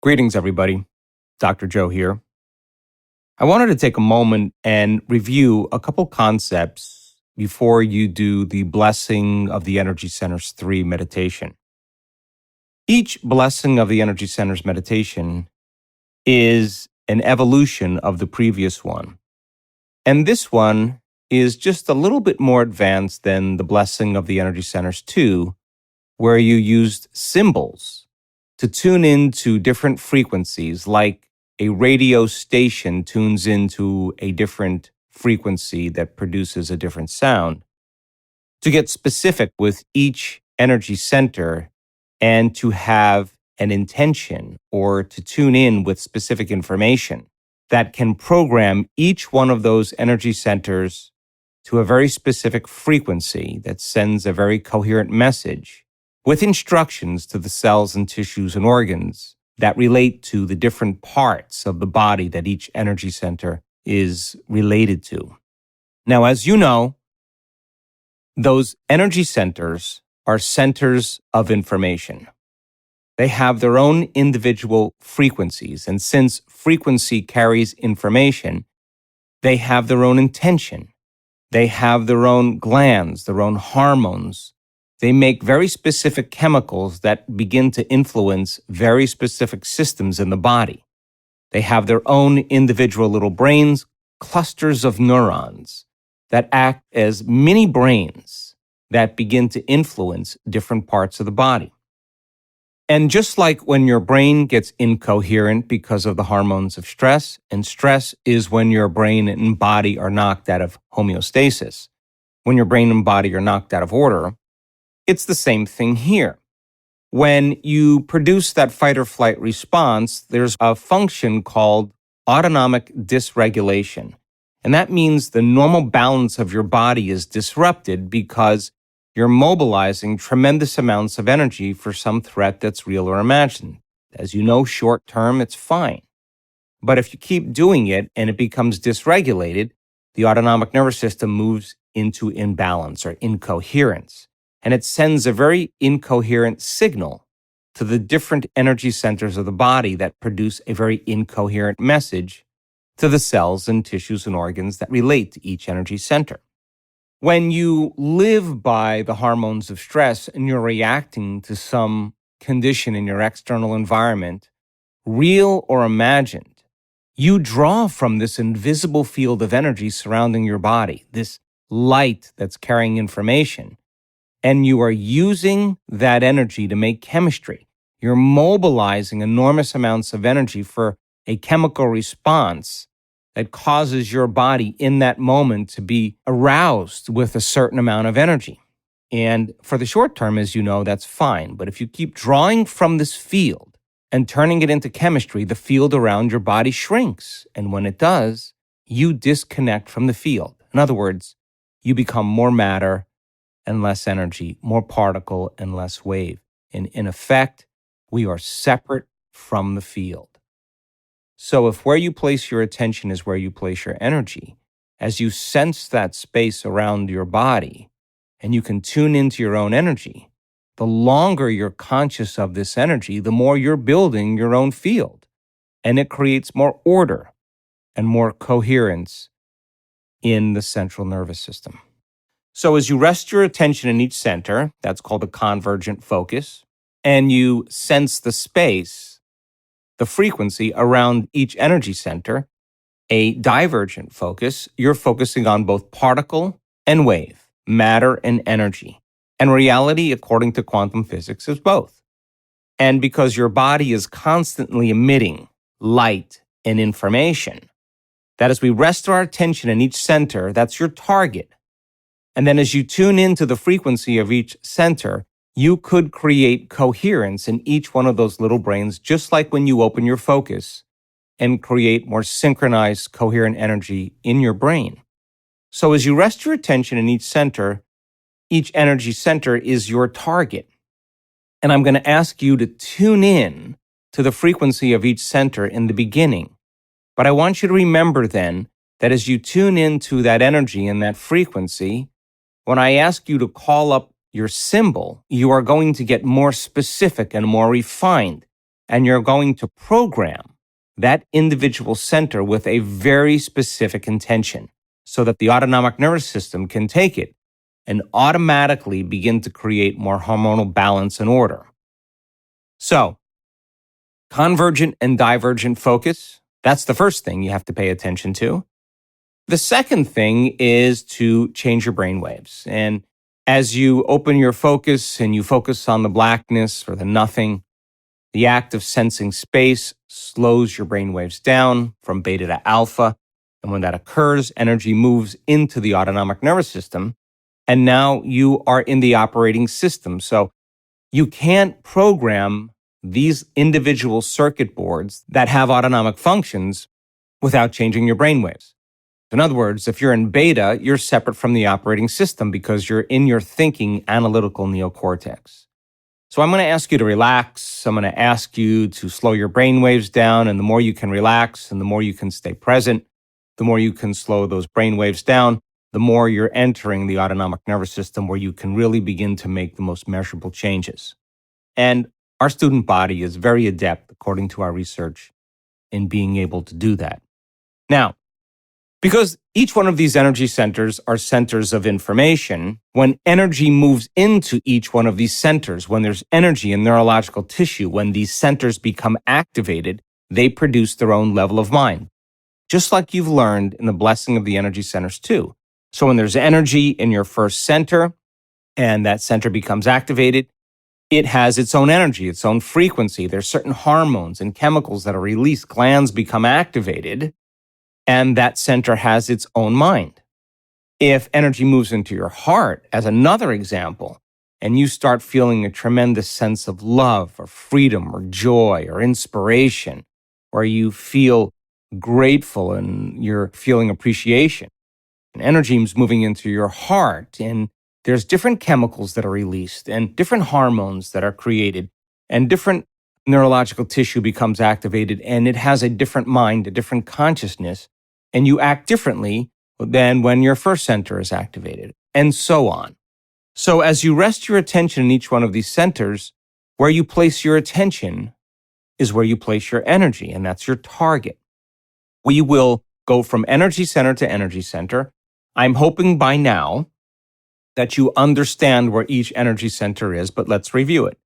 Greetings, everybody. Dr. Joe here. I wanted to take a moment and review a couple concepts before you do the Blessing of the Energy Centers 3 meditation. Each Blessing of the Energy Centers meditation is an evolution of the previous one. And this one is just a little bit more advanced than the Blessing of the Energy Centers 2, where you used symbols to tune into different frequencies, like a radio station tunes into a different frequency that produces a different sound, to get specific with each energy center and to have an intention or to tune in with specific information that can program each one of those energy centers to a very specific frequency that sends a very coherent message with instructions to the cells and tissues and organs that relate to the different parts of the body that each energy center is related to. Now, as you know, those energy centers are centers of information. They have their own individual frequencies, and since frequency carries information, they have their own intention. They have their own glands, their own hormones. They make very specific chemicals that begin to influence very specific systems in the body. They have their own individual little brains, clusters of neurons that act as mini brains that begin to influence different parts of the body. And just like when your brain gets incoherent because of the hormones of stress, and stress is when your brain and body are knocked out of homeostasis, when your brain and body are knocked out of order, it's the same thing here. When you produce that fight or flight response, there's a function called autonomic dysregulation. And that means the normal balance of your body is disrupted because you're mobilizing tremendous amounts of energy for some threat that's real or imagined. As you know, short term, it's fine. But if you keep doing it and it becomes dysregulated, the autonomic nervous system moves into imbalance or incoherence. And it sends a very incoherent signal to the different energy centers of the body that produce a very incoherent message to the cells and tissues and organs that relate to each energy center. When you live by the hormones of stress and you're reacting to some condition in your external environment, real or imagined, you draw from this invisible field of energy surrounding your body, this light that's carrying information. And you are using that energy to make chemistry. You're mobilizing enormous amounts of energy for a chemical response that causes your body in that moment to be aroused with a certain amount of energy. And for the short term, as you know, that's fine. But if you keep drawing from this field and turning it into chemistry, the field around your body shrinks. And when it does, you disconnect from the field. In other words, you become more matter and less energy, more particle and less wave. And in effect, we are separate from the field. So if where you place your attention is where you place your energy, as you sense that space around your body and you can tune into your own energy, the longer you're conscious of this energy, the more you're building your own field. And it creates more order and more coherence in the central nervous system. So as you rest your attention in each center, that's called a convergent focus, and you sense the space, the frequency around each energy center, a divergent focus, you're focusing on both particle and wave, matter and energy. And reality, according to quantum physics, is both. And because your body is constantly emitting light and information, that as we rest our attention in each center, that's your target. And then as you tune into the frequency of each center, you could create coherence in each one of those little brains, just like when you open your focus and create more synchronized, coherent energy in your brain. So as you rest your attention in each center, each energy center is your target. And I'm going to ask you to tune in to the frequency of each center in the beginning. But I want you to remember then that as you tune into that energy and that frequency, when I ask you to call up your symbol, you are going to get more specific and more refined. and you're going to program that individual center with a very specific intention so that the autonomic nervous system can take it and automatically begin to create more hormonal balance and order. So, convergent and divergent focus, that's the first thing you have to pay attention to. The second thing is to change your brain waves. And as you open your focus and you focus on the blackness or the nothing, the act of sensing space slows your brain waves down from beta to alpha. And when that occurs, energy moves into the autonomic nervous system. And now you are in the operating system. So you can't program these individual circuit boards that have autonomic functions without changing your brain waves. In other words, if you're in beta, you're separate from the operating system because you're in your thinking analytical neocortex. So I'm going to ask you to relax. I'm going to ask you to slow your brain waves down. And the more you can relax and the more you can stay present, the more you can slow those brain waves down, the more you're entering the autonomic nervous system where you can really begin to make the most measurable changes. And our student body is very adept, according to our research, in being able to do that. Now, because each one of these energy centers are centers of information, when energy moves into each one of these centers, when there's energy in neurological tissue, when these centers become activated, they produce their own level of mind. Just like you've learned in the blessing of the energy centers too. So when there's energy in your first center and that center becomes activated, it has its own energy, its own frequency. There's certain hormones and chemicals that are released, glands become activated, and that center has its own mind. If energy moves into your heart, as another example, and you start feeling a tremendous sense of love or freedom or joy or inspiration, or you feel grateful and you're feeling appreciation, and energy is moving into your heart, and there's different chemicals that are released and different hormones that are created, and different neurological tissue becomes activated, and it has a different mind, a different consciousness, and you act differently than when your first center is activated, and so on. So as you rest your attention in each one of these centers, where you place your attention is where you place your energy, and that's your target. We will go from energy center to energy center. I'm hoping by now that you understand where each energy center is, but let's review it.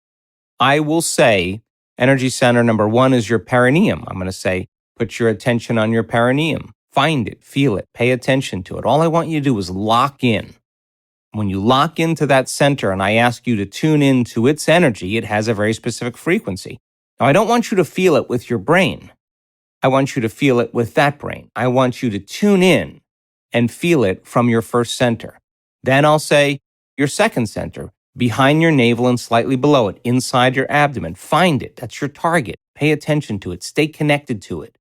I will say energy center number 1 is your perineum. I'm going to say, put your attention on your perineum. Find it, feel it, pay attention to it. All I want you to do is lock in. When you lock into that center and I ask you to tune into its energy, it has a very specific frequency. Now, I don't want you to feel it with your brain. I want you to feel it with that brain. I want you to tune in and feel it from your first center. Then I'll say your second center, behind your navel and slightly below it, inside your abdomen. Find it. That's your target. Pay attention to it. Stay connected to it.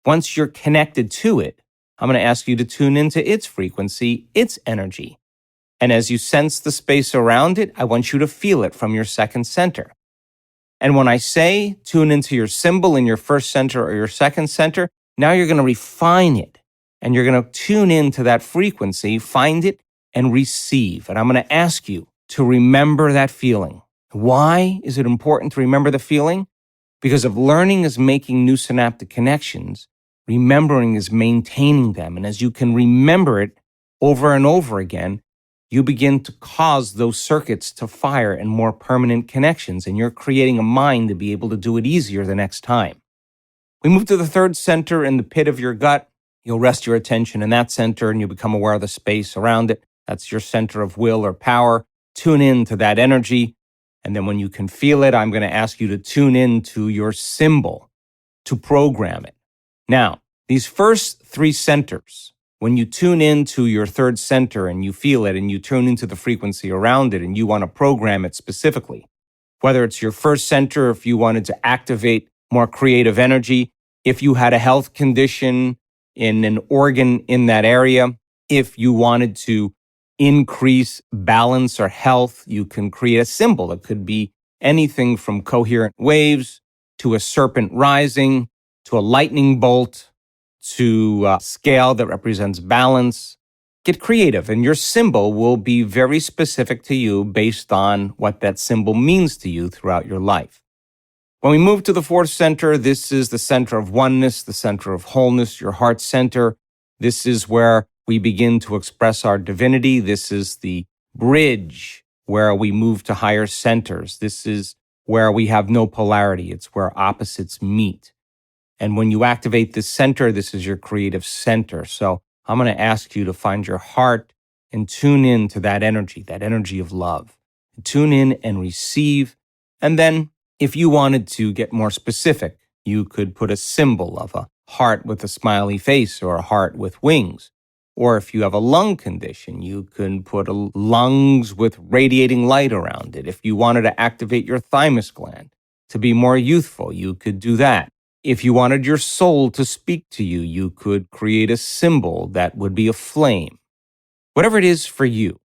Once you're connected to it, I'm going to ask you to tune into its frequency, its energy. And as you sense the space around it, I want you to feel it from your second center. And when I say tune into your symbol in your first center or your second center, now you're going to refine it. And you're going to tune into that frequency, find it, and receive. And I'm going to ask you to remember that feeling. Why is it important to remember the feeling? Because if learning is making new synaptic connections, remembering is maintaining them. And as you can remember it over and over again, you begin to cause those circuits to fire in more permanent connections, and you're creating a mind to be able to do it easier the next time. We move to the third center in the pit of your gut. You'll rest your attention in that center and you become aware of the space around it. That's your center of will or power. Tune in to that energy. And then when you can feel it, I'm going to ask you to tune in to your symbol to program it. Now, these first 3 centers, when you tune into your third center and you feel it and you tune into the frequency around it and you want to program it specifically, whether it's your first center, if you wanted to activate more creative energy, if you had a health condition in an organ in that area, if you wanted to increase balance or health, you can create a symbol. It could be anything from coherent waves to a serpent rising to a lightning bolt to a scale that represents balance. Get creative, and your symbol will be very specific to you based on what that symbol means to you throughout your life. When we move to the fourth center, this is the center of oneness, the center of wholeness, your heart center. This is where we begin to express our divinity. This is the bridge where we move to higher centers. This is where we have no polarity. It's where opposites meet. And when you activate this center, this is your creative center. So I'm going to ask you to find your heart and tune in to that energy of love. Tune in and receive. And then if you wanted to get more specific, you could put a symbol of a heart with a smiley face or a heart with wings. Or if you have a lung condition, you can put lungs with radiating light around it. If you wanted to activate your thymus gland to be more youthful, you could do that. If you wanted your soul to speak to you, you could create a symbol that would be a flame. Whatever it is for you.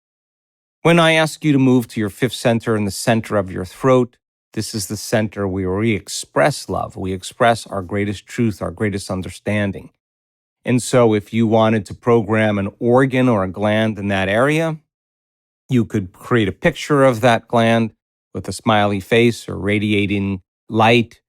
When I ask you to move to your fifth center in the center of your throat, this is the center where we express love. We express our greatest truth, our greatest understanding. And so if you wanted to program an organ or a gland in that area, you could create a picture of that gland with a smiley face or radiating light.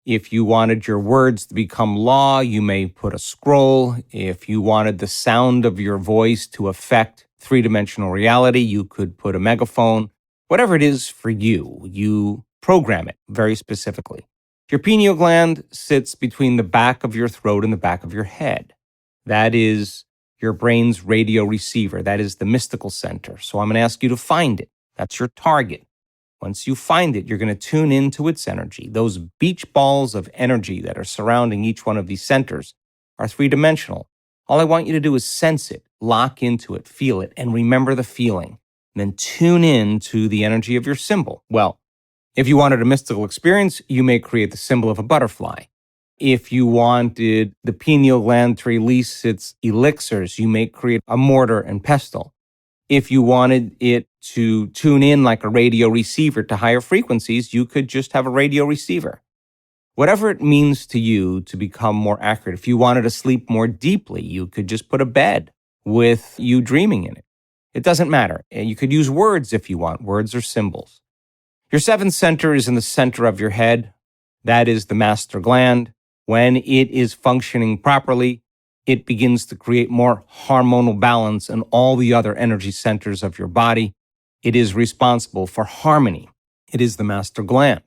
If you wanted your words to become law, you may put a scroll. If you wanted the sound of your voice to affect three-dimensional reality, you could put a megaphone. Whatever it is for you, you program it very specifically. Your pineal gland sits between the back of your throat and the back of your head. That is your brain's radio receiver. That is the mystical center. So I'm going to ask you to find it. That's your target. Once you find it, you're going to tune into its energy. Those beach balls of energy that are surrounding each one of these centers are three-dimensional. All I want you to do is sense it, lock into it, feel it, and remember the feeling. And then tune in to the energy of your symbol. Well, if you wanted a mystical experience, you may create the symbol of a butterfly. If you wanted the pineal gland to release its elixirs, you may create a mortar and pestle. If you wanted it to tune in like a radio receiver to higher frequencies, you could just have a radio receiver. Whatever it means to you to become more accurate. If you wanted to sleep more deeply, you could just put a bed with you dreaming in it. It doesn't matter. You could use words if you want, words or symbols. Your seventh center is in the center of your head. That is the master gland. When it is functioning properly, it begins to create more hormonal balance in all the other energy centers of your body. It is responsible for harmony. It is the master gland.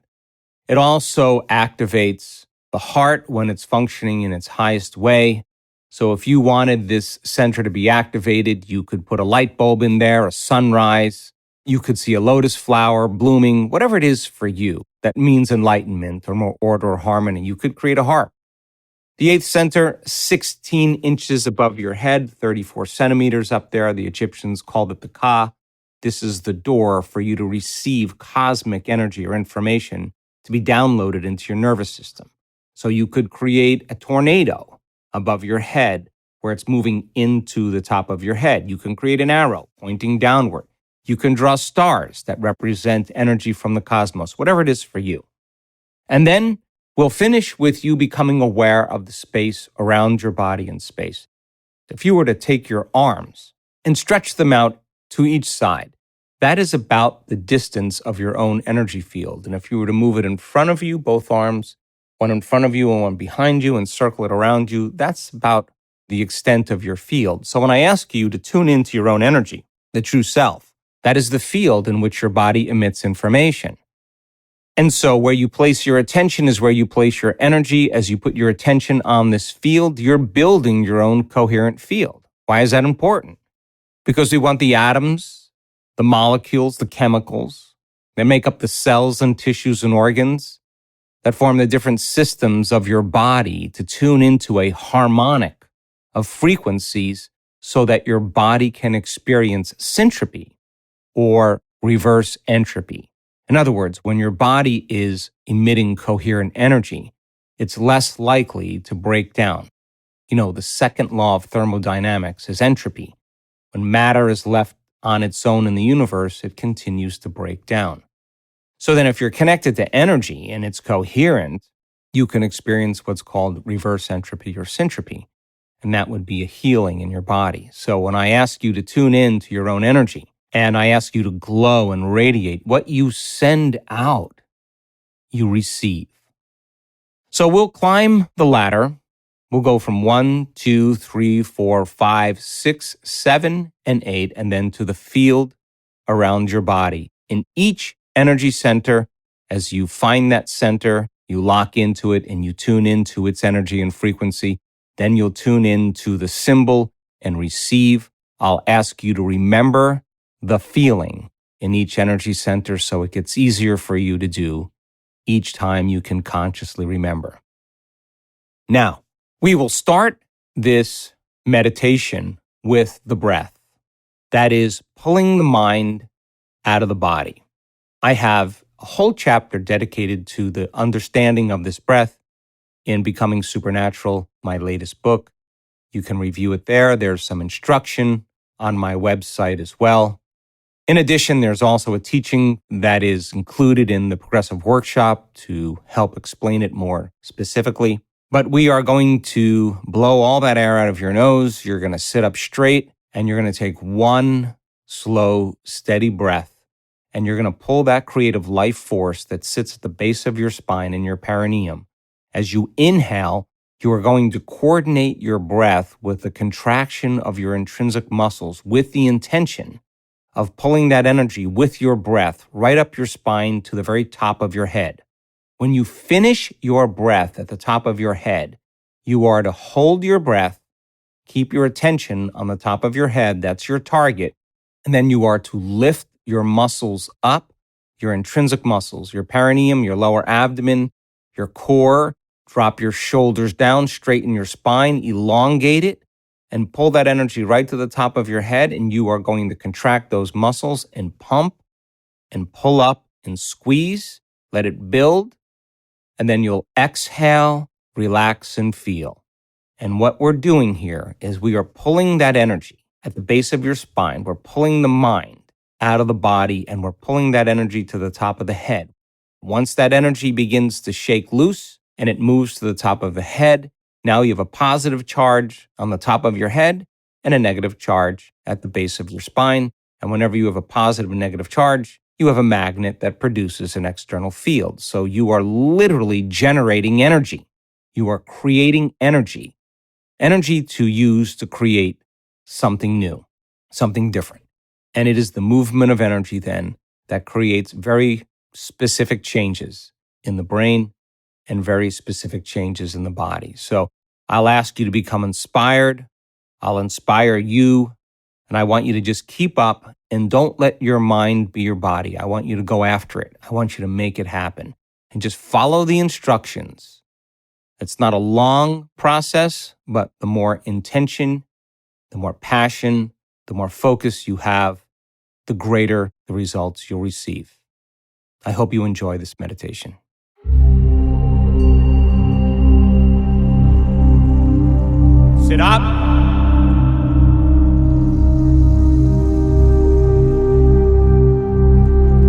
It also activates the heart when it's functioning in its highest way. So if you wanted this center to be activated, you could put a light bulb in there, a sunrise. You could see a lotus flower blooming, whatever it is for you that means enlightenment or more order or harmony. You could create a heart. The eighth center, 16 inches above your head, 34 centimeters up there. The Egyptians called it the Ka. This is the door for you to receive cosmic energy or information to be downloaded into your nervous system. So you could create a tornado above your head where it's moving into the top of your head. You can create an arrow pointing downward. You can draw stars that represent energy from the cosmos, whatever it is for you. And then we'll finish with you becoming aware of the space around your body and space. If you were to take your arms and stretch them out to each side, that is about the distance of your own energy field. And if you were to move it in front of you, both arms, one in front of you and one behind you, and circle it around you, that's about the extent of your field. So when I ask you to tune into your own energy, the true self, that is the field in which your body emits information. And so where you place your attention is where you place your energy. As you put your attention on this field, you're building your own coherent field. Why is that important? Because we want the atoms, the molecules, the chemicals that make up the cells and tissues and organs that form the different systems of your body to tune into a harmonic of frequencies so that your body can experience syntropy or reverse entropy. In other words, when your body is emitting coherent energy, it's less likely to break down. You know, the second law of thermodynamics is entropy. When matter is left on its own in the universe, it continues to break down. So then if you're connected to energy and it's coherent, you can experience what's called reverse entropy or syntropy. And that would be a healing in your body. So when I ask you to tune in to your own energy, and I ask you to glow and radiate, what you send out, you receive. So we'll climb the ladder. We'll go from 1, 2, 3, 4, 5, 6, 7, and 8, and then to the field around your body. In each energy center, as you find that center, you lock into it and you tune into its energy and frequency. Then you'll tune into the symbol and receive. I'll ask you to remember the feeling in each energy center so it gets easier for you to do each time you can consciously remember. Now, we will start this meditation with the breath. That is pulling the mind out of the body. I have a whole chapter dedicated to the understanding of this breath in Becoming Supernatural, my latest book. You can review it there. There's some instruction on my website as well. In addition, there's also a teaching that is included in the Progressive Workshop to help explain it more specifically. But we are going to blow all that air out of your nose. You're going to sit up straight and you're going to take one slow, steady breath. And you're going to pull that creative life force that sits at the base of your spine in your perineum. As you inhale, you are going to coordinate your breath with the contraction of your intrinsic muscles with the intention of pulling that energy with your breath right up your spine to the very top of your head. When you finish your breath at the top of your head, you are to hold your breath, keep your attention on the top of your head, that's your target, and then you are to lift your muscles up, your intrinsic muscles, your perineum, your lower abdomen, your core, drop your shoulders down, straighten your spine, elongate it, and pull that energy right to the top of your head, and you are going to contract those muscles and pump and pull up and squeeze, let it build, and then you'll exhale, relax, and feel. And what we're doing here is we are pulling that energy at the base of your spine. We're pulling the mind out of the body, and we're pulling that energy to the top of the head. Once that energy begins to shake loose and it moves to the top of the head, now you have a positive charge on the top of your head and a negative charge at the base of your spine. And whenever you have a positive and negative charge, you have a magnet that produces an external field. So you are literally generating energy. You are creating energy to use to create something new, something different. And it is the movement of energy then that creates very specific changes in the brain and very specific changes in the body. So I'll ask you to become inspired. I'll inspire you. And I want you to just keep up and don't let your mind be your body. I want you to go after it. I want you to make it happen and just follow the instructions. It's not a long process, but the more intention, the more passion, the more focus you have, the greater the results you'll receive. I hope you enjoy this meditation. Sit up.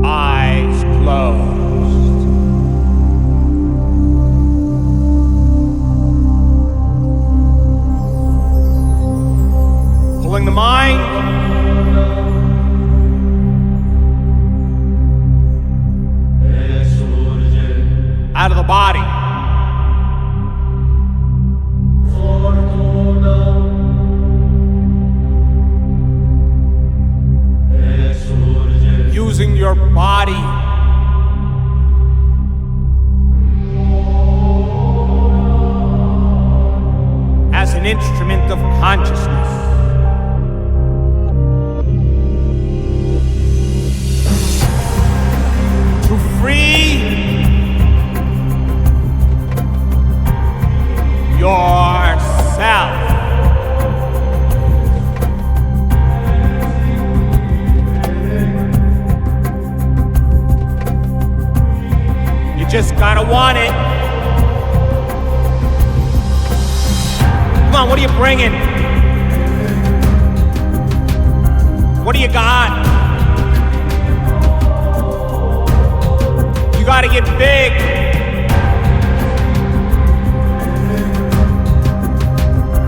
Eyes closed. Pulling the mind out of the body. Using your body as an instrument of consciousness. To free yourself. You just gotta want it. Come on, what are you bringing? What do you got? You gotta get big.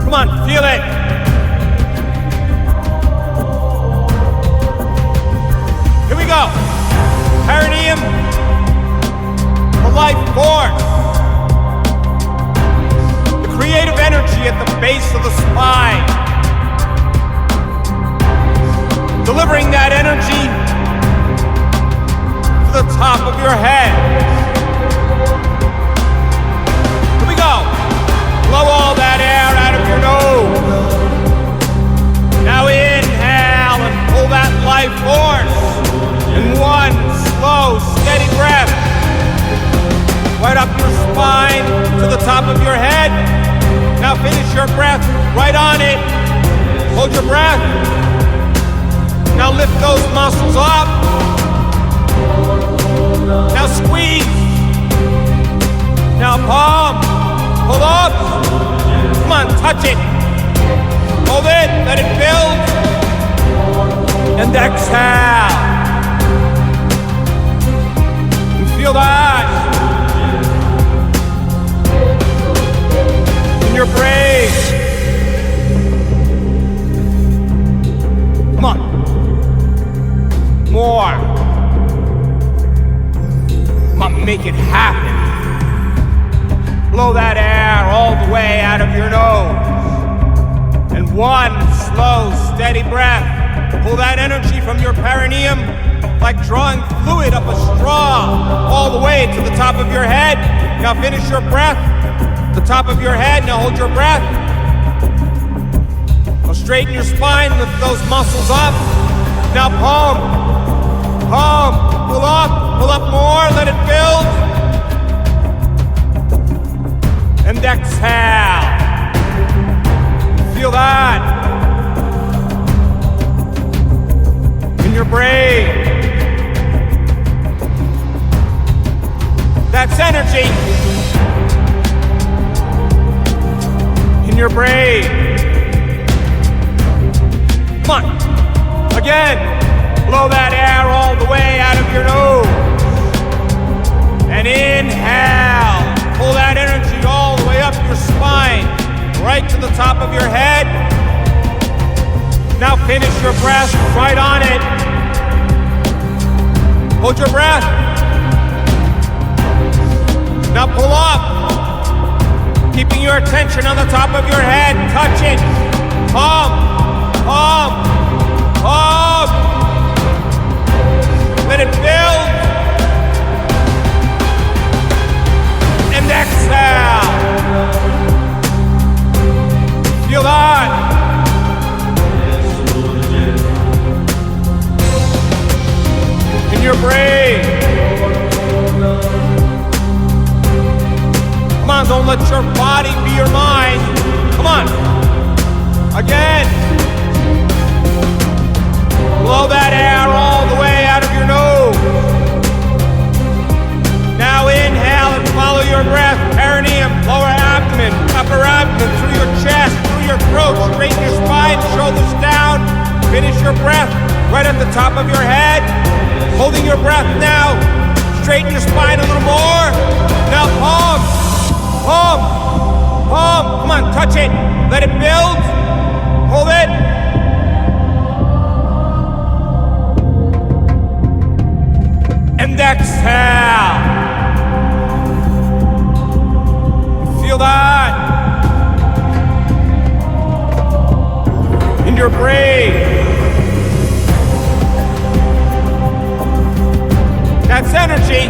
Come on, feel it. Here we go. Perineum, the life force. to the spine, delivering that energy to the top of your head. Here we go. Blow all that air out of your nose. Now inhale and pull that life force in one slow, steady breath. Right up your spine to the top of your head. Now finish your breath right on it. Hold your breath. Now lift those muscles up. Now squeeze. Now palm. Pull up. Come on, touch it. Hold it. Let it build. And exhale. You feel that? Your brain. Come on. More. Come on, make it happen. Blow that air all the way out of your nose. And one slow, steady breath. Pull that energy from your perineum like drawing fluid up a straw all the way to the top of your head. Now finish your breath. The top of your head. Now hold your breath. Now straighten your spine, lift those muscles up. Now palm, pull up more, let it build. And exhale. Feel that in your brain. That's energy. Your brain. Come on. Again. Blow that air all the way out of your nose. And inhale. Pull that energy all the way up your spine. Right to the top of your head. Now finish your breath right on it. Hold your breath. Now pull up. Keeping your attention on the top of your head. Touch it. Palm. Let it build. And exhale. Feel that. In your brain. Come on, don't let your body be your mind. Come on. Again. Blow that air all the way out of your nose. Now inhale and follow your breath. Perineum, lower abdomen, upper abdomen, through your chest, through your throat. Straighten your spine, shoulders down. Finish your breath right at the top of your head. Holding your breath now. Straighten your spine a little more. Now palm. Come on, touch it. Let it build. Hold it. And exhale. Feel that in your brain. That's energy.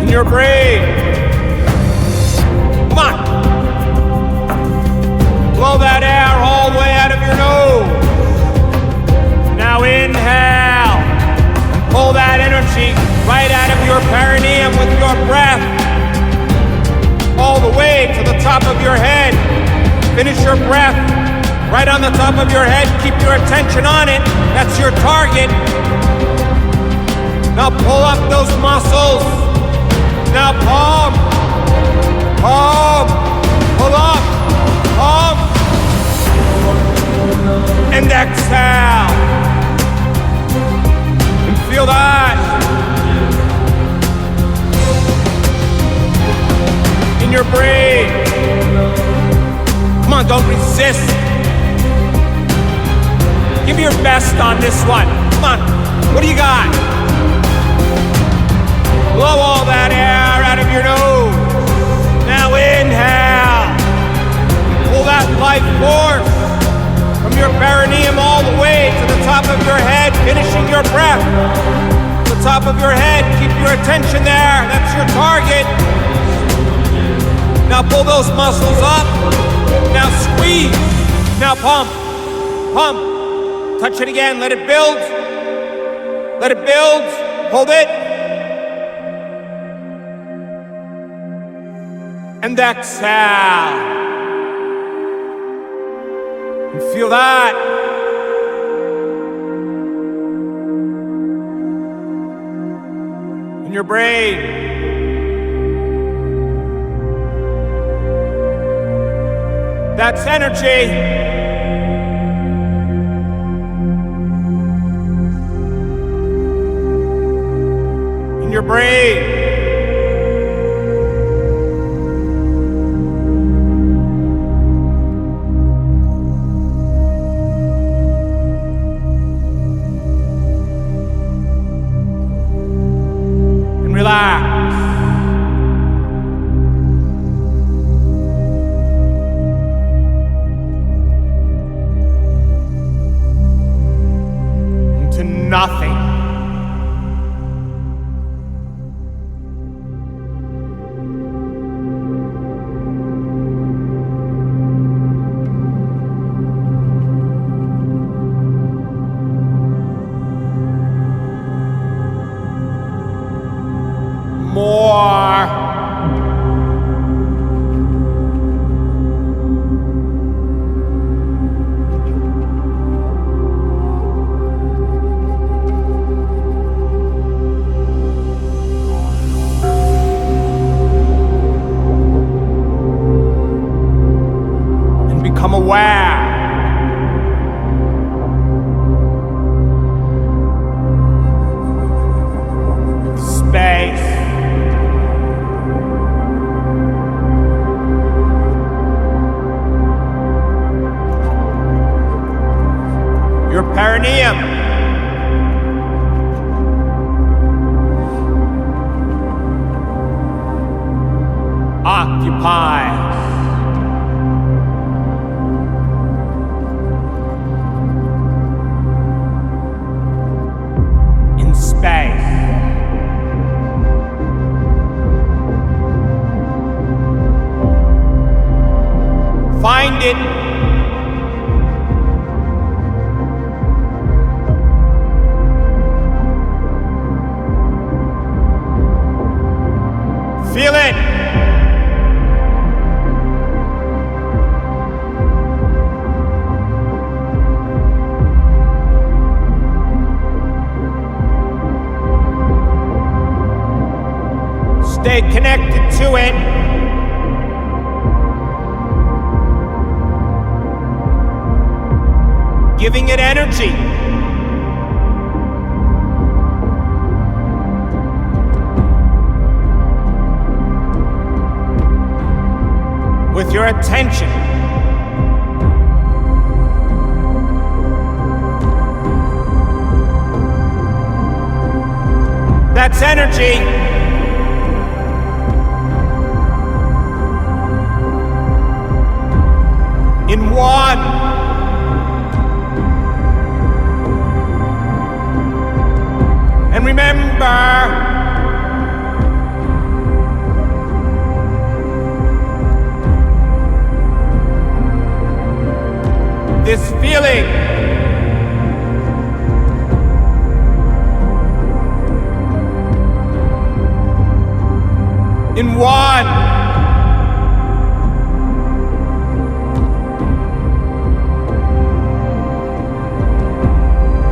In your brain. Come on. Blow that air all the way out of your nose. Now inhale. And pull that energy right out of your perineum with your breath. All the way to the top of your head. Finish your breath right on the top of your head. Keep your attention on it. That's your target. Now pull up those muscles. Now palm, pull up, palm, and exhale. And feel that in your brain. Come on, don't resist. Give your best on this one. Come on, what do you got? Blow all that air out of your nose. your breath. The top of your head, keep your attention there. That's your target. Now pull those muscles up. Now squeeze. Now pump. Pump. Touch it again. Let it build. Let it build. Hold it. And exhale. And feel that. In your brain. That's energy. In your brain. And relax. Into nothing. More. And become aware. Space. Your perineum. Occupies. In space. Find it. Feel it. Stay connected to it. Giving it energy. With your attention. That's energy. In one. And remember, this feeling in one.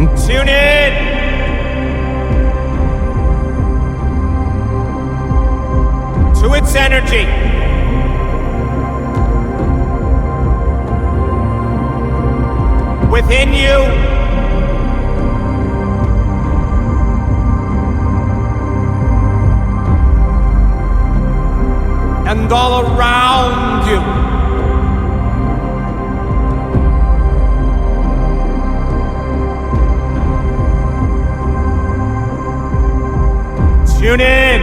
And tune in to its energy. Within you. And all around you. Tune in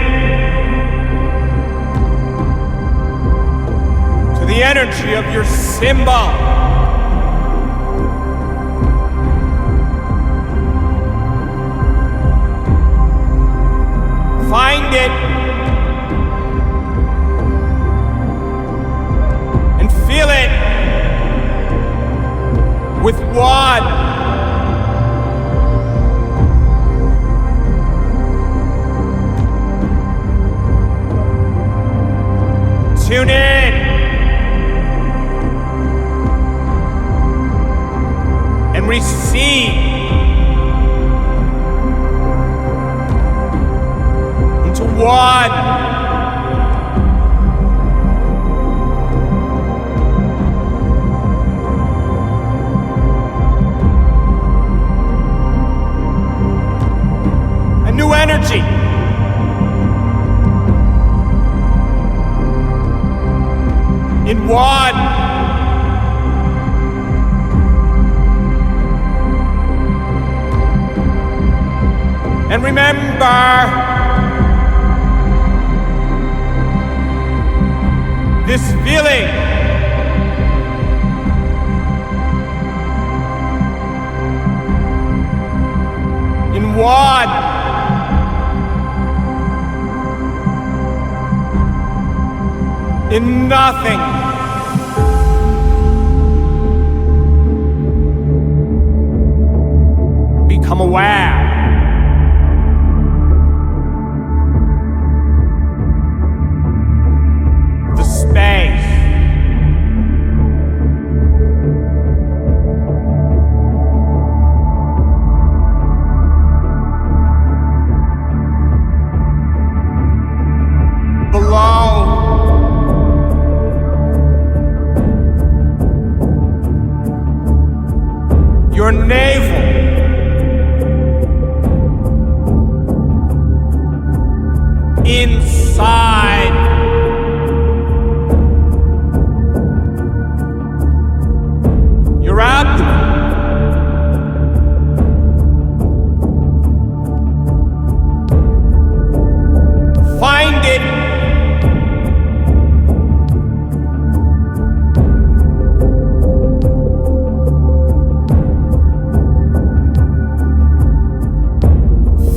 to the energy of your symbol. Tune in and receive into one. A new energy. In one. And remember, this feeling in one. In nothing. Become aware. The space. Below. Your navel. Inside. Your abdomen. Find it.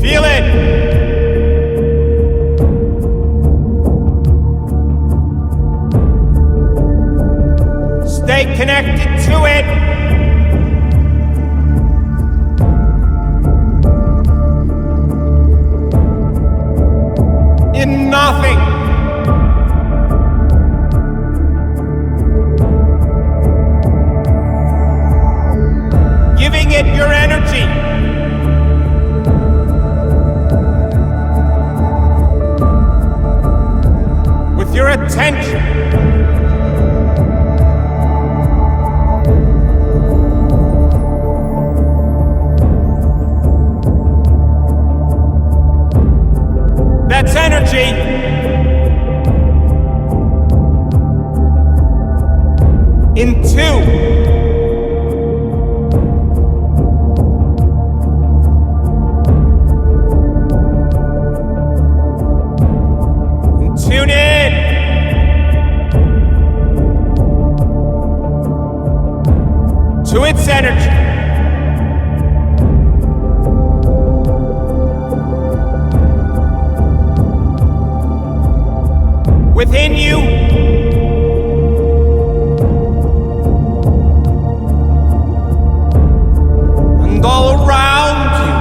Feel it. Stay connected to it. In nothing. Giving it your energy. With your attention. That's energy. In two. And tune in. To its energy. Within you. And all around you.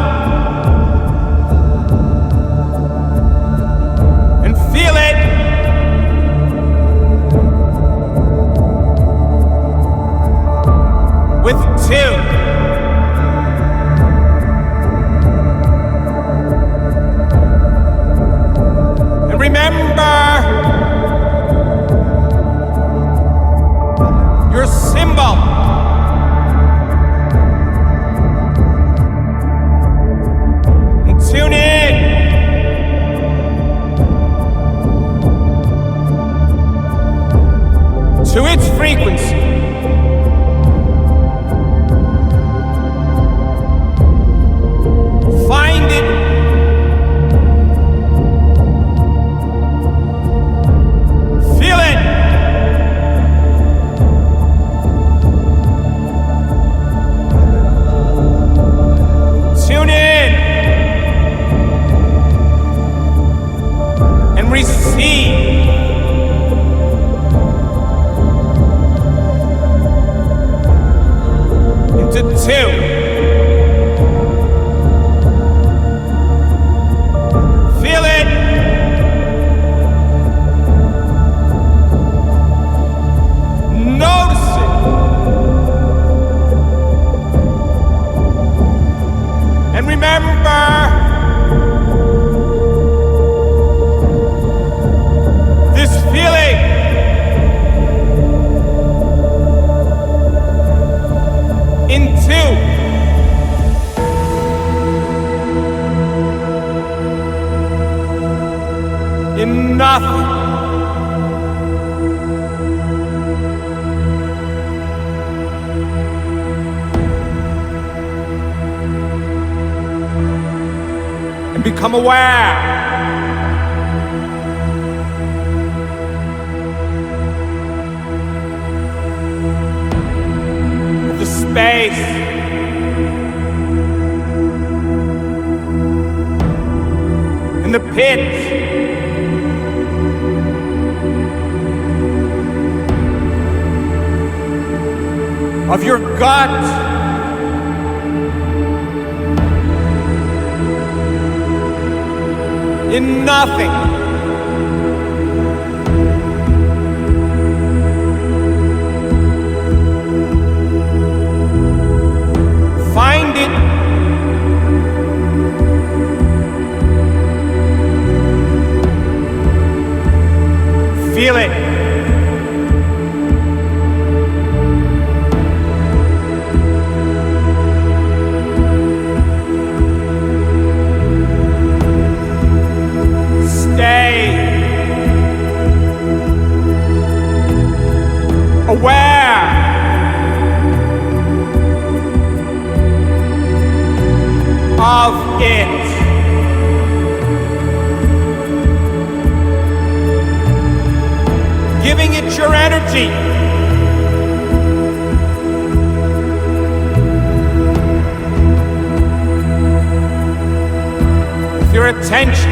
And feel it. With two. And remember, in nothing. And become aware of the space and the pit of your gut. In nothing. Find it. Feel it. Aware of it. Giving it your energy. With your attention.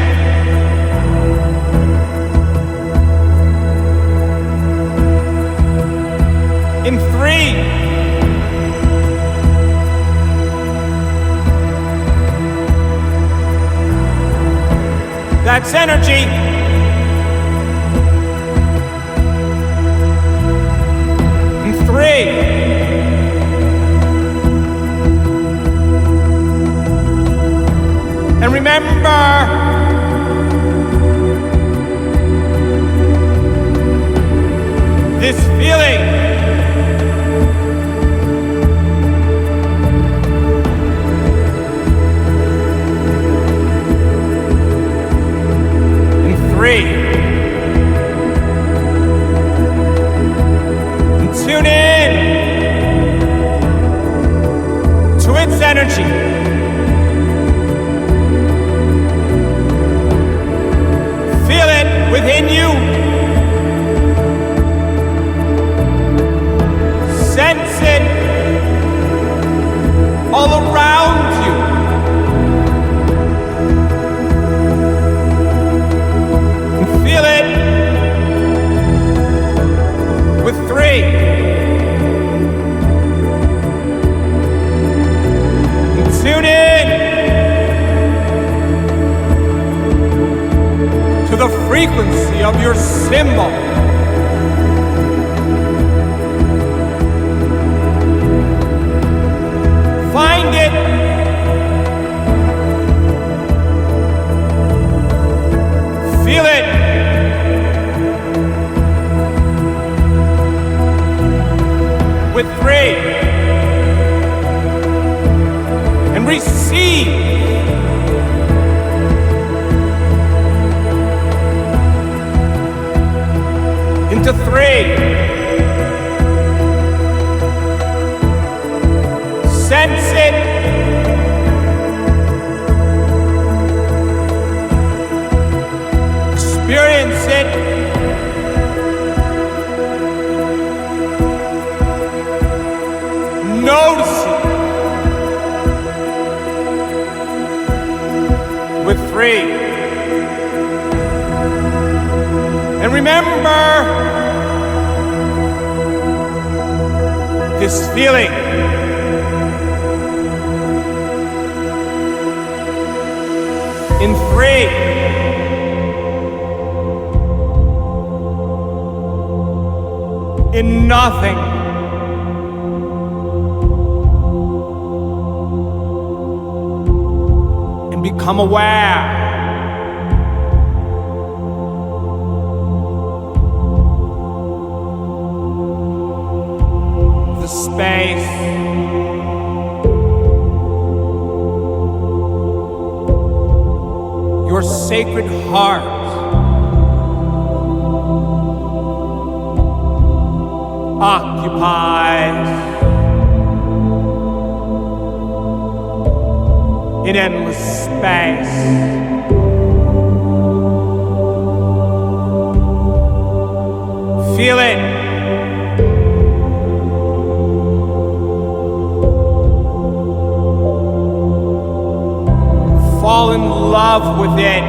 In 3, that's energy. In 3, and remember, this feeling and tune in to its energy. Feel it within you. Sense it all around you. Feel it with 3. And tune in to the frequency of your symbol. Find it. Feel it. With 3, and receive into 3. Sense it. Experience it. Notice it. With 3. And remember this feeling. In 3. In nothing. Become aware of the space, your sacred heart, occupies in endless space. Feel it. Fall in love with it.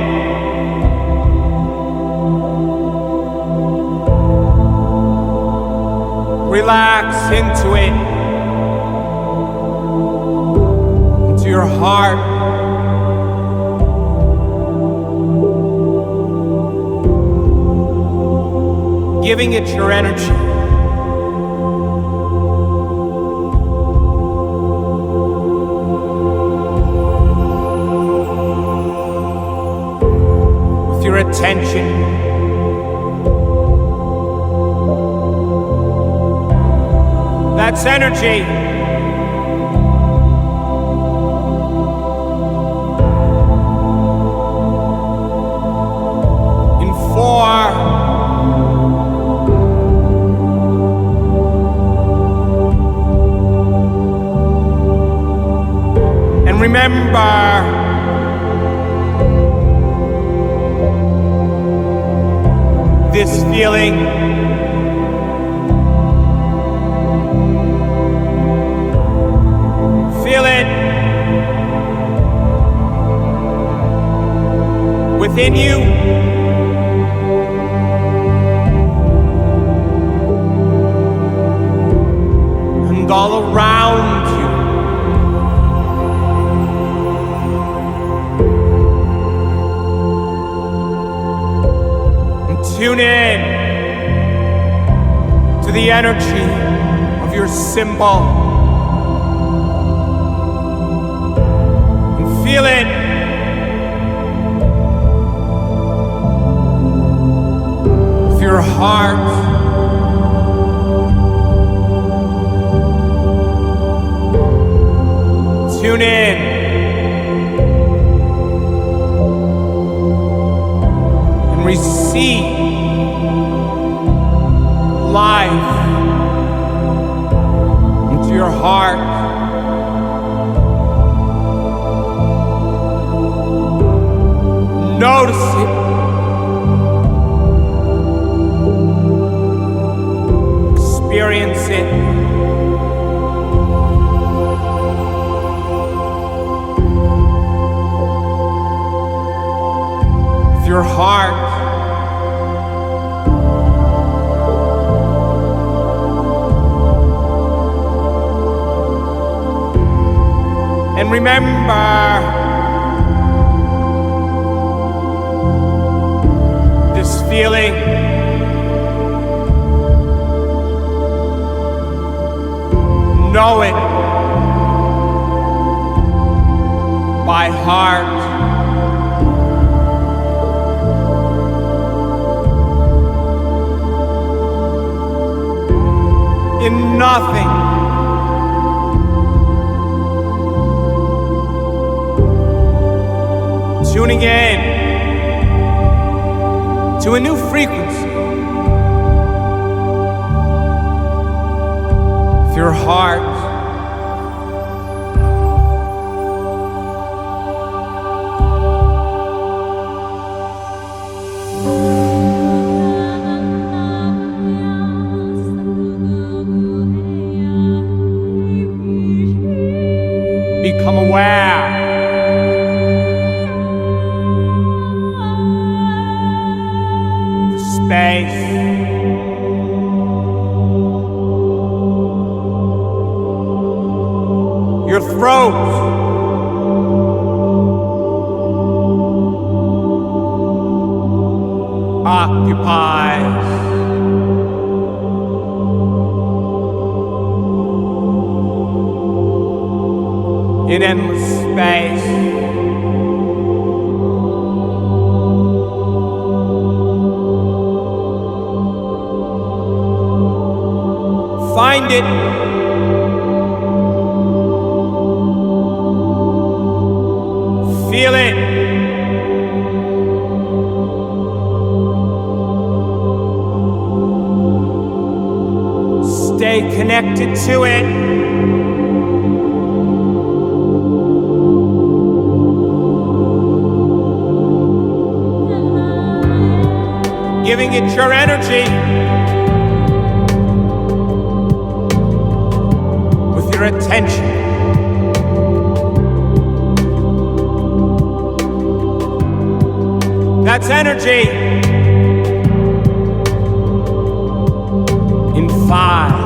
Relax into it, into your heart. Giving it your energy. With your attention. That's energy. In 4, and remember, this feeling. Feel it within you, and all around you. And tune in to the energy of your symbol. Feel it. With your heart. Tune in. And receive life into your heart. Notice it. Experience it. With your heart. And remember, feeling. Know it by heart. In nothing. Tuning in to a new frequency with your heart. Become aware. Space. Your throat. Occupies in endless space. Find it. Feel it. Stay connected to it. Giving it your energy with your attention. That's energy. In 5.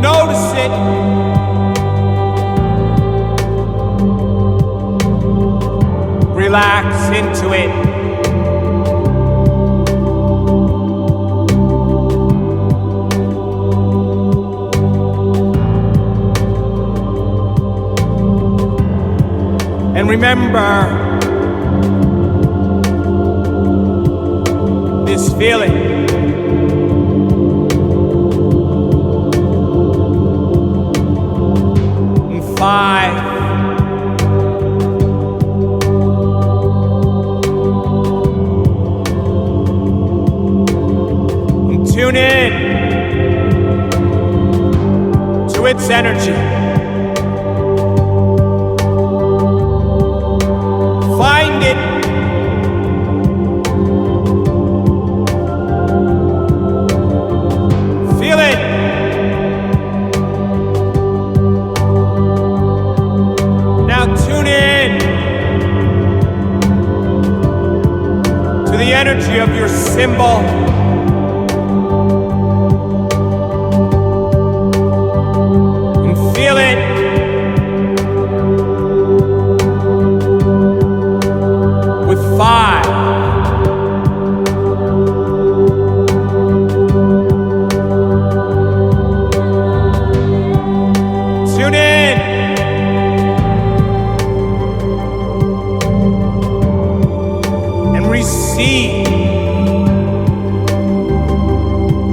Notice it. Relax into it. And remember this feeling. In 5. Tune in to its energy. Find it. Feel it. Now tune in to the energy of your symbol. Feel it. With 5. Tune in. And receive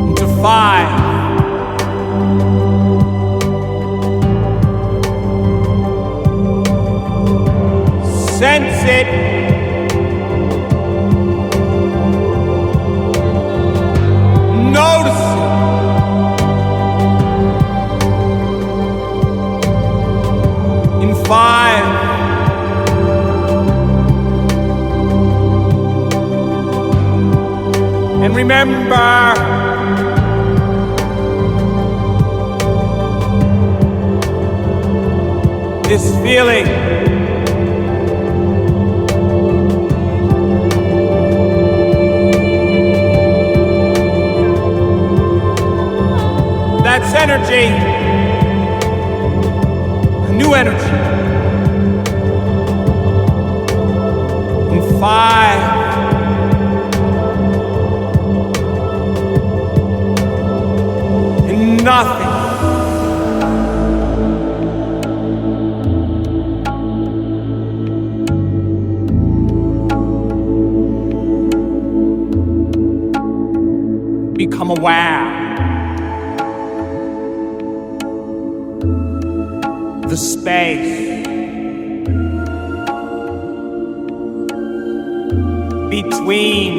into 5. Sense it. Notice it. In 5. And remember, this feeling. That's energy, a new energy. In 5. And nothing. Become aware. The space between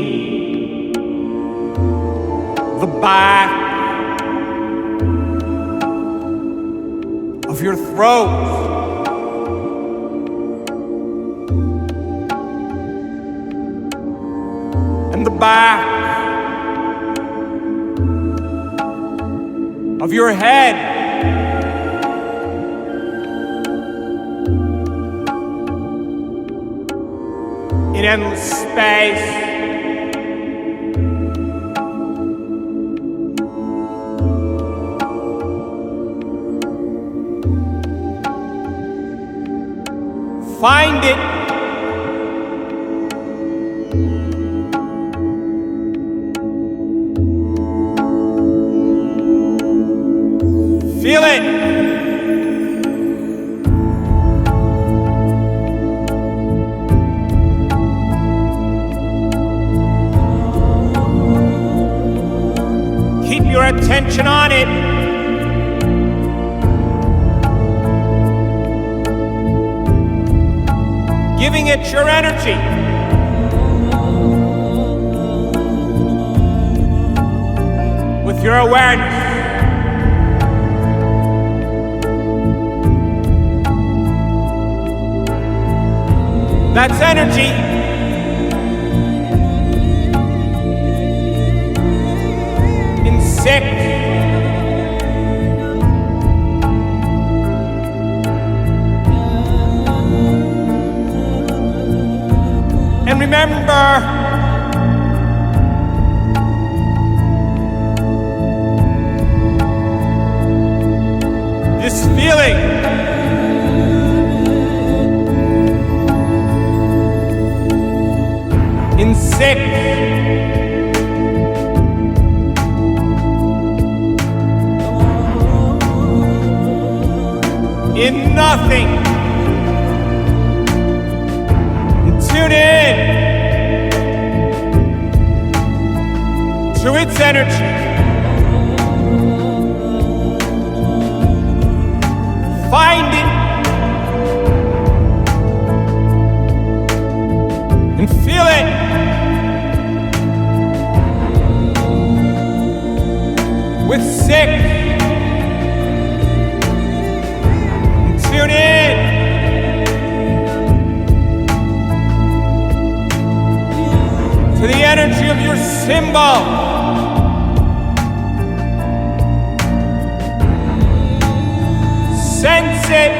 the back of your throat and the back of your head. In endless space. Find it. Feel it. Keep your attention on it. Giving it your energy. your awareness. That's energy. In 6, and remember, this feeling in 6, in nothing. And tune in to its energy. Find it and feel it. With 6, and tune in to the energy of your symbol. Sense it.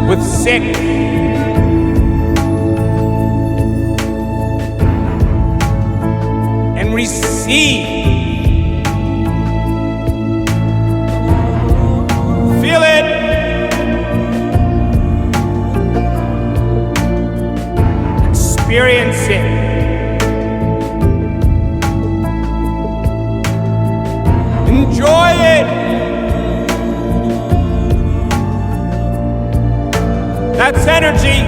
With 6, and receive. Feel it. Experience it. Enjoy it. That's energy.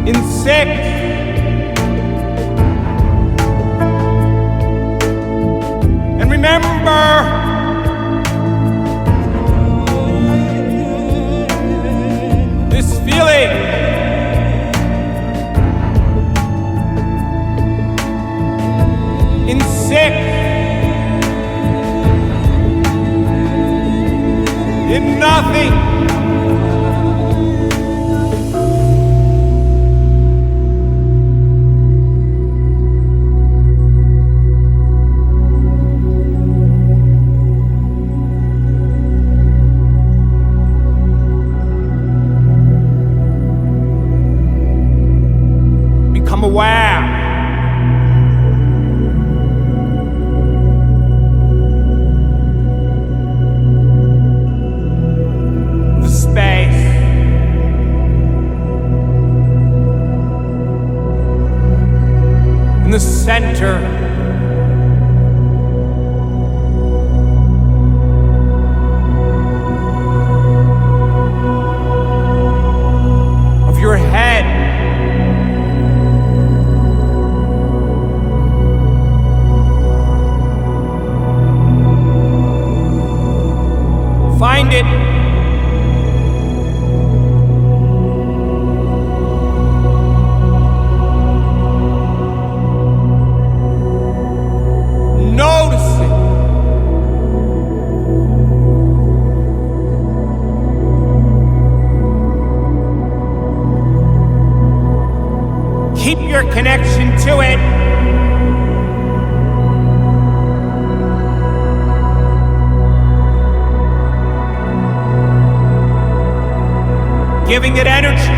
In 6, and remember, this feeling in 6, in nothing. Become aware. The space. In the center. Of your head. Find it. Notice it. Keep your connection to it. Giving it energy.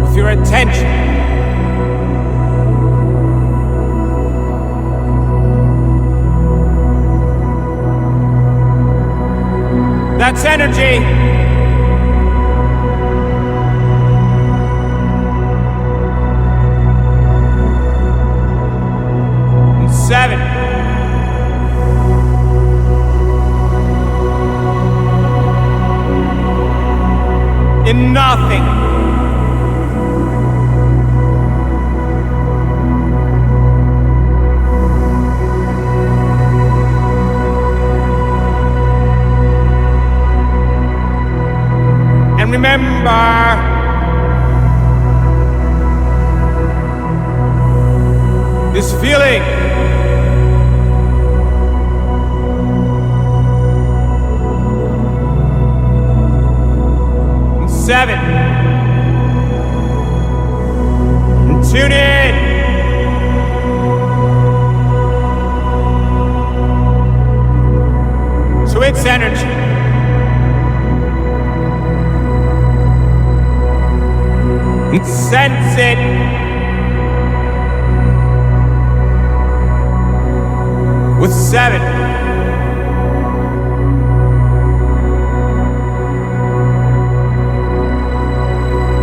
With your attention. That's energy. And 7. In nothing. this feeling. And 7. And tune in. To its energy. And sense it. With 7.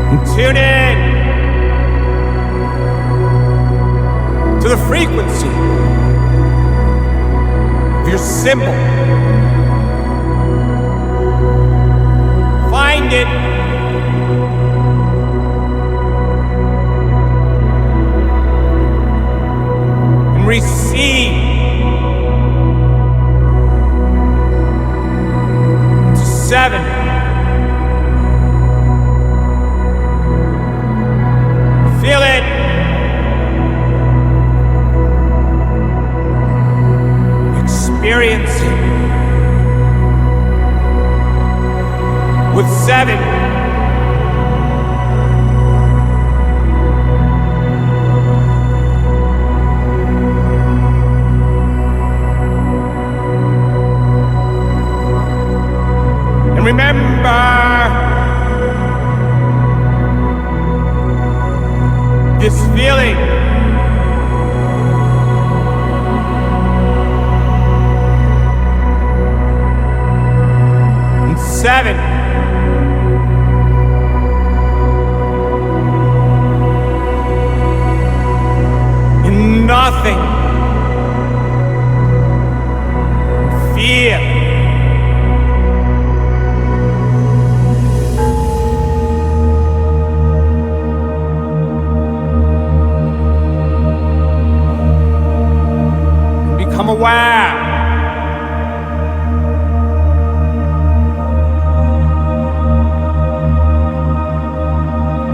And tune in to the frequency of your symbol. Find it. And receive. To 7. Feel it. Experience it. With 7. And remember, this feeling. And 7. Nothing. Fear. Become aware.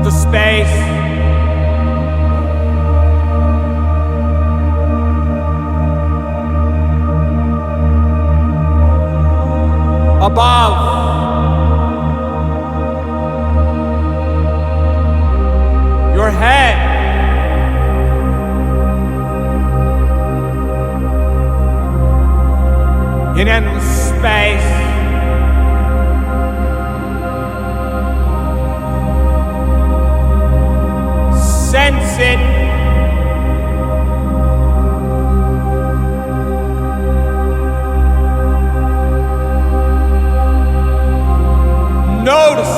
The space. Above. Your head. In endless space. Sense it. Notice.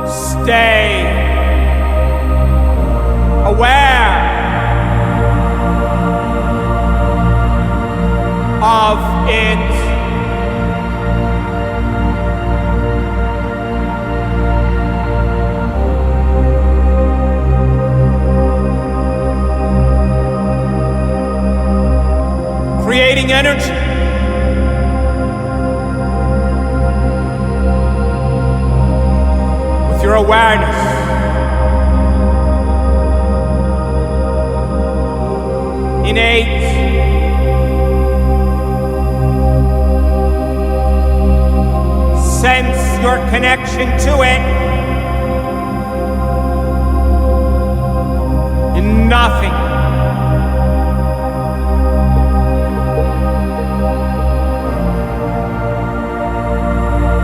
Stay aware of it. Creating energy. With your awareness. Innate. Sense your connection to it. In nothing.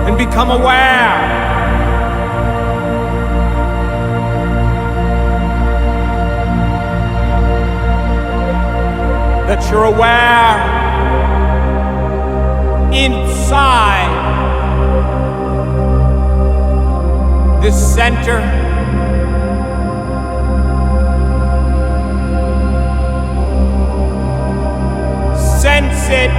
And become aware that you're aware inside this center. Sense it.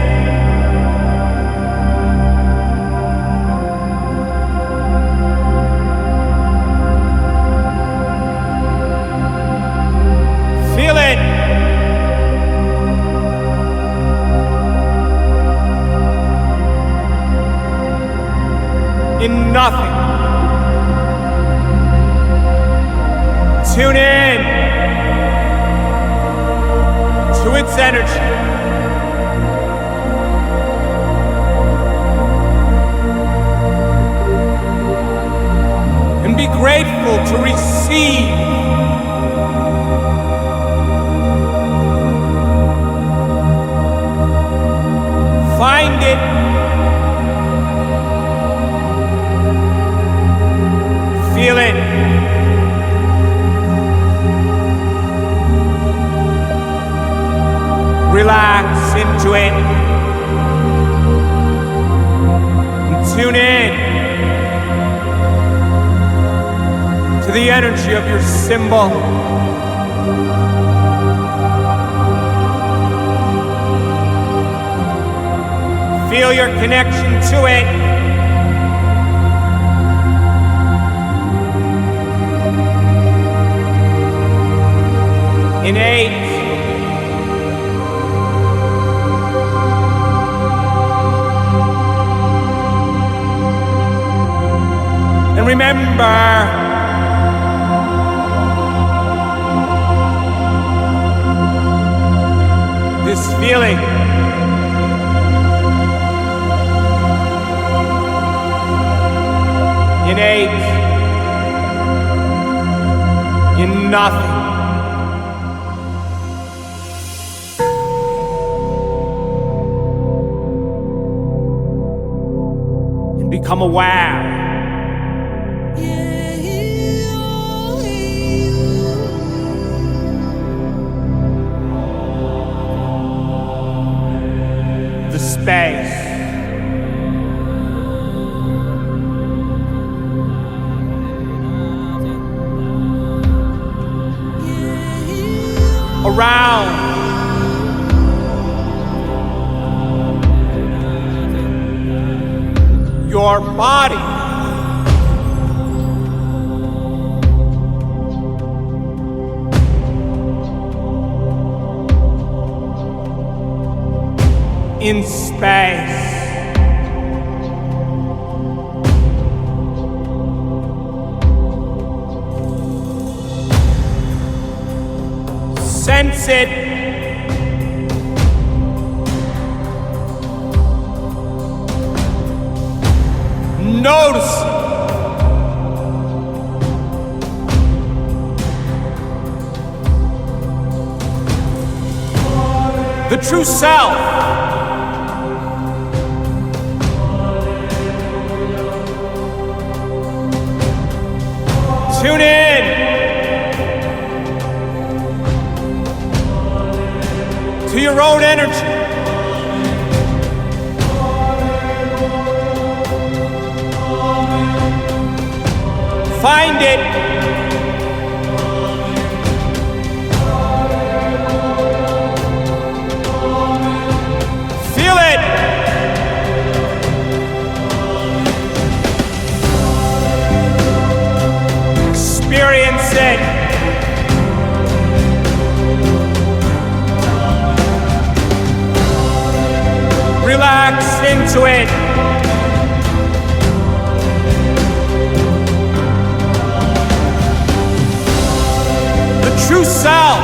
Feel it. nothing. Tune in to its energy. And be grateful to receive find it, feel it, relax into it, and tune in to the energy of your symbol. Feel your connection to it. Innate. And remember, this feeling innate in nothing. And become aware the space around your body. In space. Sense it. Notice it. The true self tune in to your own energy. Find it. Feel it. Experience it. Relax into it. The true self.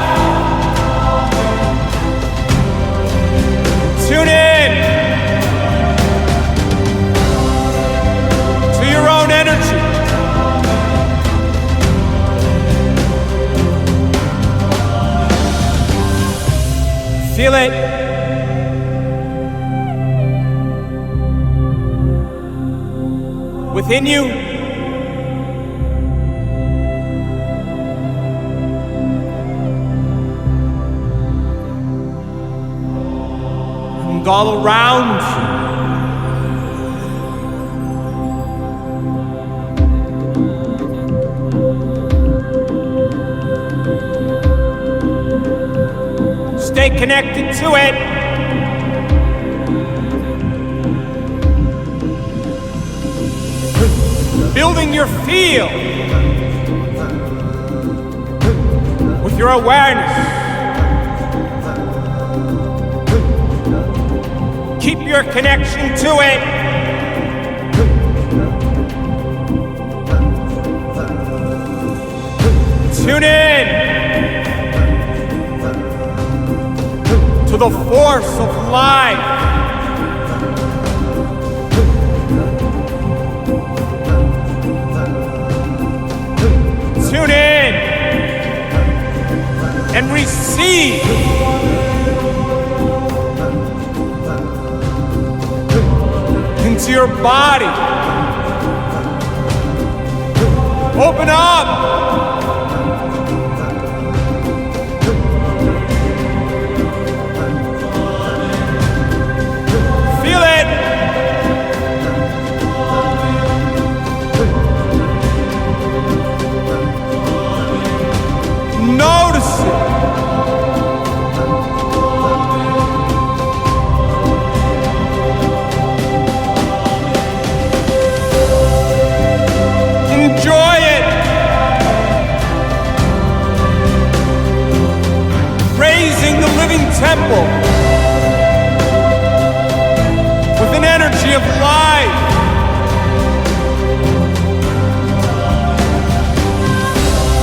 Tune in to your own energy. Feel it. Within you. And all around you. Stay connected to it. Building your field with your awareness. Keep your connection to it. Tune in to the force of life. Tune in and receive into your body. Open up. Feel it. Notice it. Enjoy it. Raising the living temple with an energy of life.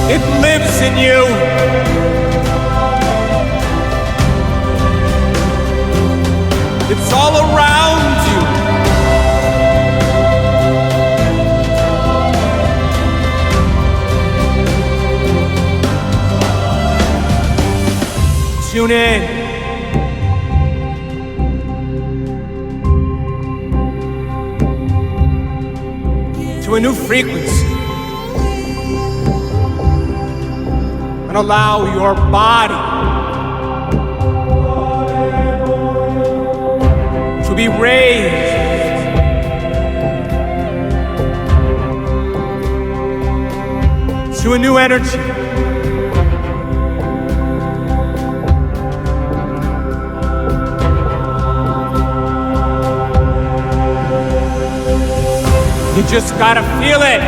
It lives in you. It's all around you. Tune in. To a new frequency. And allow your body to be raised to a new energy. You just gotta feel it.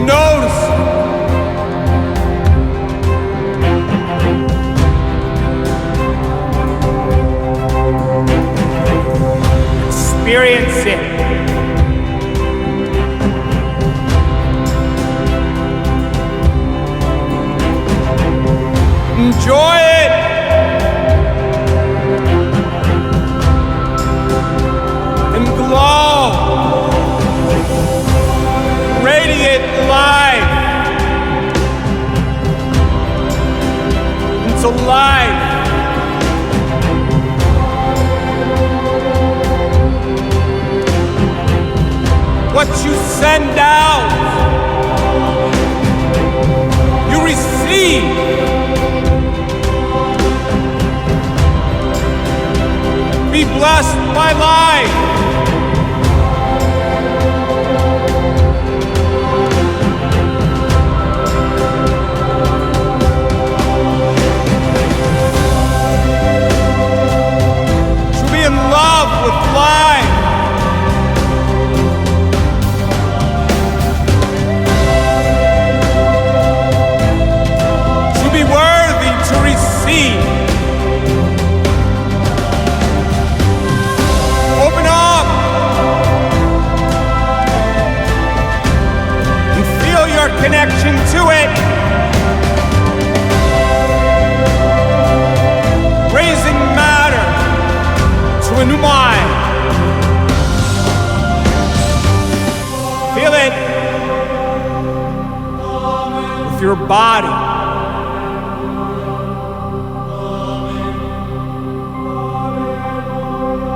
Notice. Experience it. Enjoy it. Glow, radiate life into life. What you send out, you receive. Be blessed by life. Open up and feel your connection to it. Raising matter to a new mind. Feel it with your body.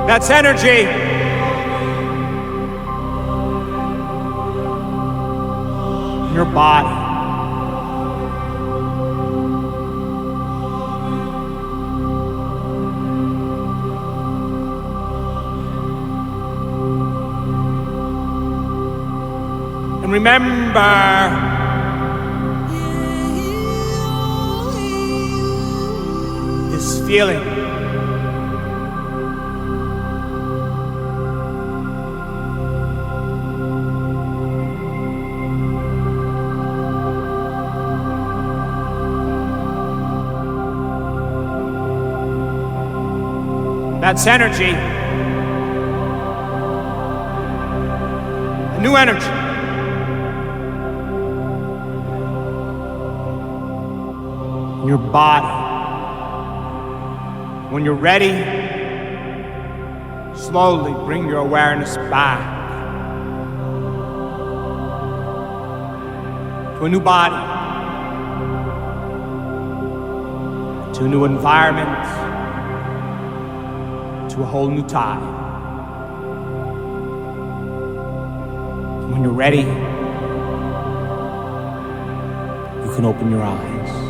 That's energy. In your body. And remember, this feeling. That's energy. new energy. In your body. When you're ready, slowly bring your awareness back to a new body, to a new environment, to a whole new time. When you're ready, you can open your eyes.